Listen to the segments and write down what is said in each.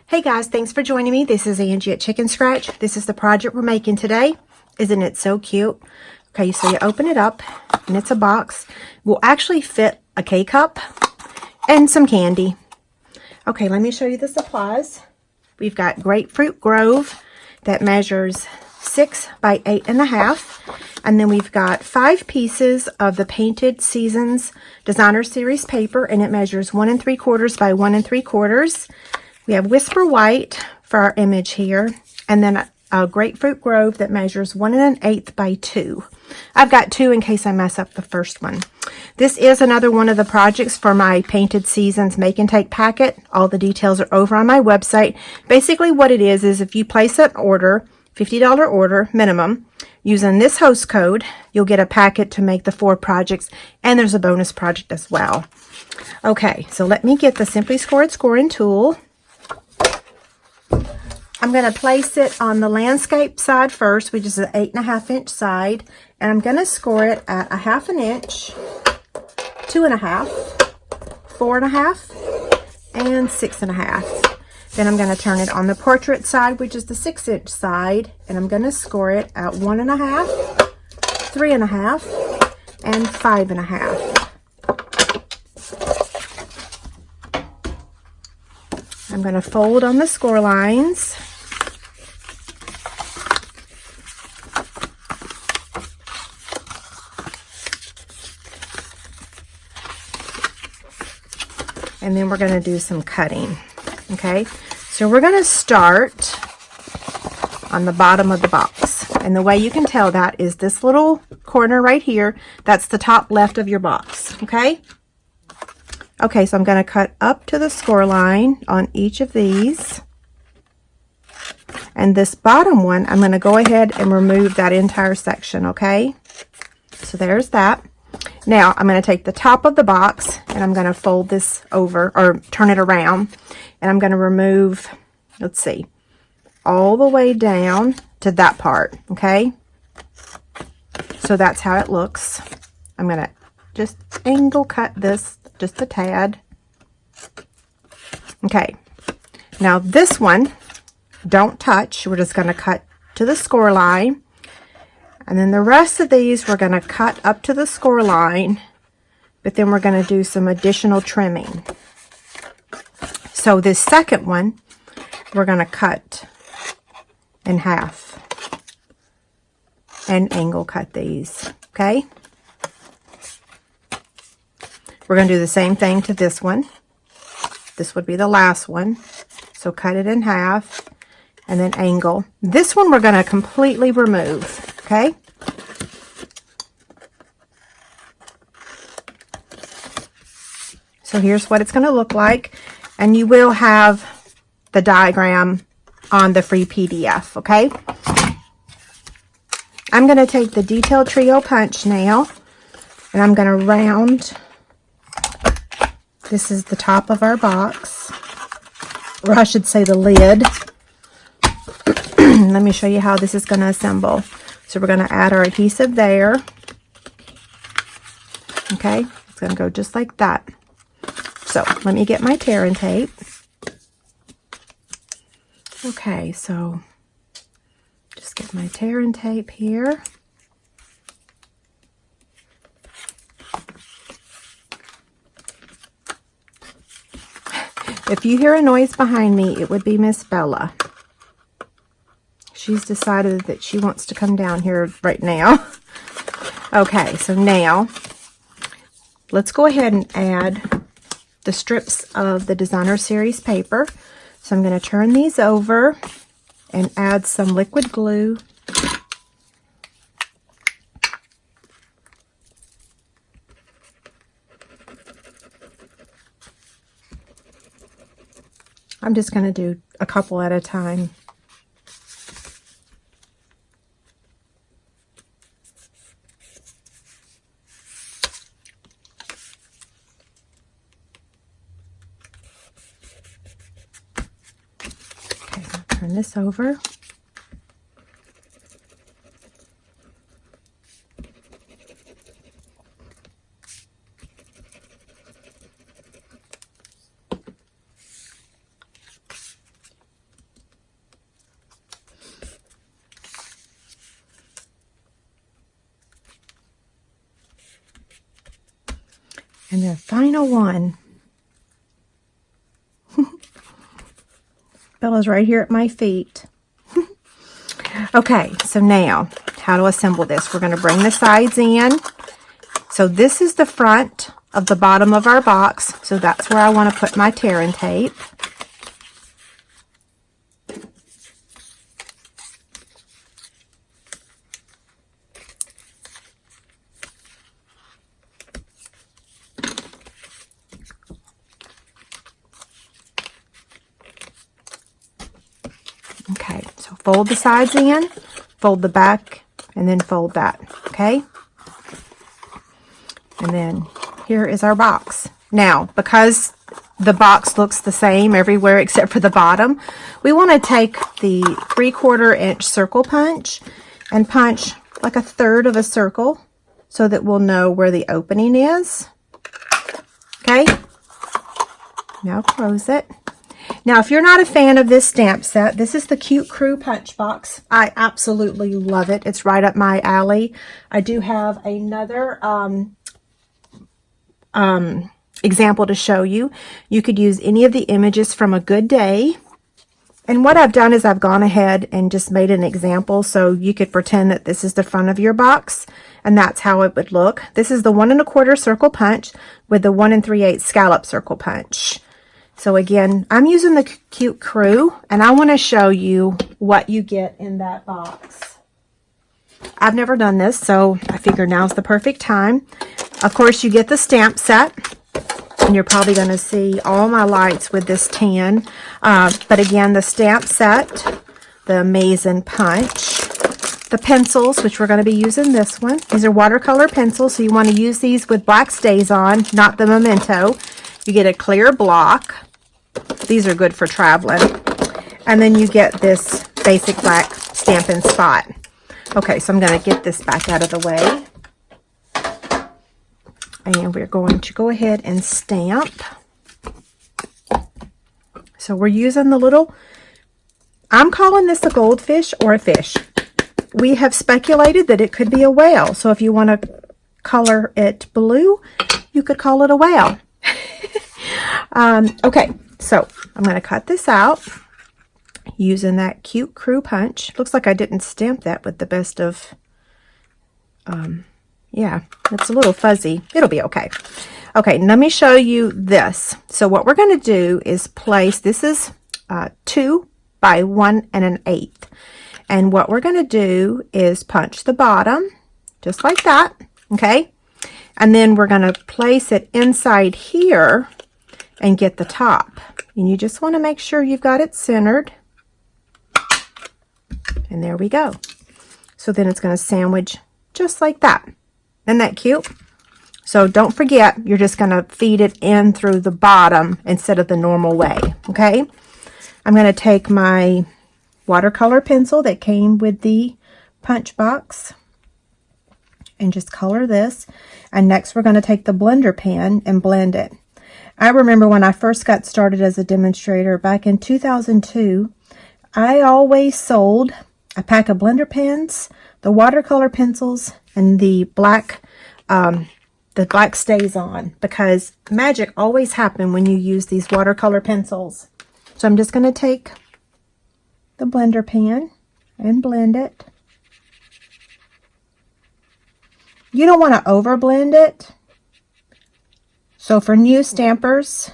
Hey guys, thanks for joining me. This is Angie at Chicken Scratch. This is the project we're making today. Isn't it so cute? Okay, so you open it up and it's a box. Will actually fit a K-cup and some candy. Okay, let me show you the supplies. We've got Grapefruit Grove that measures 6 by 8.5. And then we've got 5 pieces of the Painted Seasons Designer Series paper, and it measures 1 3/4 by 1 3/4. We have Whisper White for our image here, and then a Grapefruit Grove that measures 1 1/8 by 2. I've got 2 in case I mess up the first one. This is another one of the projects for my Painted Seasons Make and Take packet. All the details are over on my website. Basically what it is if you place an order, $50 order minimum, using this host code, you'll get a packet to make the 4 projects, and there's a bonus project as well. Okay, so let me get the Simply Scored scoring tool. I'm going to place it on the landscape side first, which is an 8.5 inch side, and I'm going to score it at 1/2 inch, 2.5, 4.5, and 6.5. Then I'm going to turn it on the portrait side, which is the 6 inch side, and I'm going to score it at 1.5, 3.5, and 5.5. I'm going to fold on the score lines. And then we're going to do some cutting. Okay, so we're going to start on the bottom of the box. And the way you can tell that is this little corner right here. That's the top left of your box. Okay. Okay, so I'm going to cut up to the score line on each of these. And this bottom one, I'm going to go ahead and remove that entire section, okay? So there's that. Now, I'm going to take the top of the box and I'm going to fold this over, or turn it around. And I'm going to remove, let's see, all the way down to that part, okay? So that's how it looks. I'm going to just angle cut this just a tad. Okay, now this one, don't touch. We're just going to cut to the score line. And then the rest of these, we're going to cut up to the score line, but then we're going to do some additional trimming. So this second one, we're going to cut in half and angle cut these, okay? We're going to do the same thing to this one. This would be the last one. So cut it in half and then angle. This one we're going to completely remove, okay? So here's what it's going to look like. And you will have the diagram on the free PDF, okay? I'm going to take the Detail Trio punch now, and I'm going to round. This is the top of our box, or I should say the lid. Let me show you how this is going to assemble. So we're going to add our adhesive there. Okay, it's going to go just like that. So let me get my tear and tape. Okay, so just get my tear and tape here. If you hear a noise behind me, it would be Miss Bella. She's decided that she wants to come down here right now. Okay, so now let's go ahead and add the strips of the Designer Series paper. So I'm going to turn these over and add some liquid glue. I'm just going to do a couple at a time. Okay, I'll turn this over. And the final one. Bella's right here at my feet. Okay, so now how to assemble this. We're going to bring the sides in. So this is the front of the bottom of our box. So that's where I want to put my tear-in tape. Okay, so fold the sides in, fold the back, and then fold that, okay? And then here is our box. Now, because the box looks the same everywhere except for the bottom, we want to take the 3/4 inch circle punch and punch like a third of a circle so that we'll know where the opening is. Okay? Now close it. Now, if you're not a fan of this stamp set, this is the Cute Crew Punch Box. I absolutely love it. It's right up my alley. I do have another example to show you. You could use any of the images from A Good Day. And what I've done is I've gone ahead and just made an example so you could pretend that this is the front of your box, and that's how it would look. This is the 1 1/4 circle punch with the 1 3/8 scallop circle punch. So again, I'm using the Cute Crew, and I want to show you what you get in that box. I've never done this, so I figure now's the perfect time. Of course, you get the stamp set, and you're probably going to see all my lights with this tan. But again, the stamp set, the Amazing Punch, the pencils, which we're going to be using this one. These are watercolor pencils, so you want to use these with black stays on, not the Memento. You get a clear block. These are good for traveling. And then you get this basic black Stampin' Spot. Okay, so I'm going to get this back out of the way. And we're going to go ahead and stamp. So we're using the little, I'm calling this a goldfish or a fish. We have speculated that it could be a whale. So if you want to color it blue, you could call it a whale. Okay, so I'm going to cut this out using that Cute Crew Punch. Looks like I didn't stamp that with the best of, yeah, it's a little fuzzy. It'll be okay. Okay, let me show you this. So what we're going to do is place, this is 2 by 1 1/8. And what we're going to do is punch the bottom, just like that, okay? And then we're going to place it inside here and get the top. And you just want to make sure you've got it centered. And there we go. So then it's going to sandwich just like that. Isn't that cute? So don't forget, you're just going to feed it in through the bottom instead of the normal way, okay? I'm going to take my watercolor pencil that came with the punch box and just color this. And next we're going to take the blender pen and blend it. I remember when I first got started as a demonstrator back in 2002, I always sold a pack of blender pens, the watercolor pencils, and the black stays on, because magic always happens when you use these watercolor pencils. So I'm just going to take the blender pen and blend it. You don't want to over blend it. So for new stampers,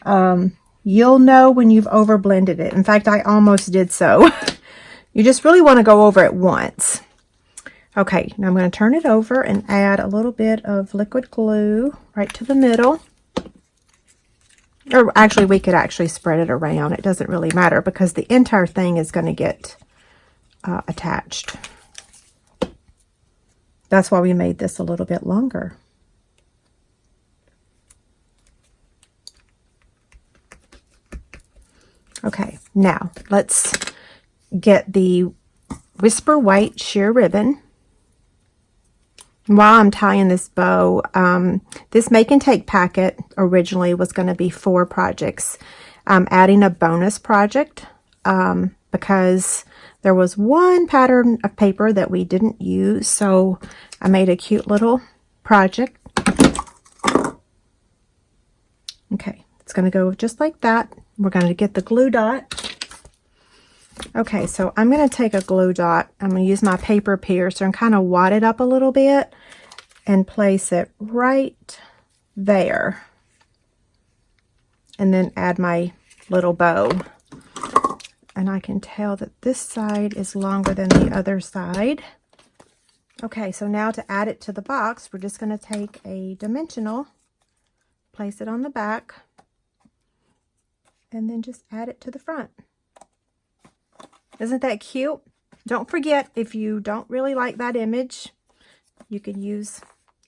you'll know when you've over blended it. In fact, I almost did so. You just really want to go over it once. Okay, now I'm going to turn it over and add a little bit of liquid glue right to the middle. Or actually, we could actually spread it around. It doesn't really matter because the entire thing is going to get attached. That's why we made this a little bit longer. Okay, now let's get the Whisper White sheer ribbon. While I'm tying this bow, this Make and Take packet originally was going to be 4 projects. I'm adding a bonus project because there was one pattern of paper that we didn't use, so I made a cute little project. Okay, it's going to go just like that. We're going to get the glue dot. Okay, so I'm going to take a glue dot. I'm going to use my paper piercer and kind of wad it up a little bit and place it right there. And then add my little bow. And I can tell that this side is longer than the other side. Okay, so now to add it to the box, we're just going to take a dimensional, place it on the back, and then just add it to the front. Isn't that cute? Don't forget, if you don't really like that image, you can use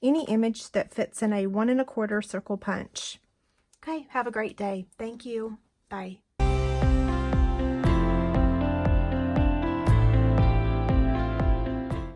any image that fits in a 1 1/4 circle punch. Okay, have a great day. Thank you. Bye.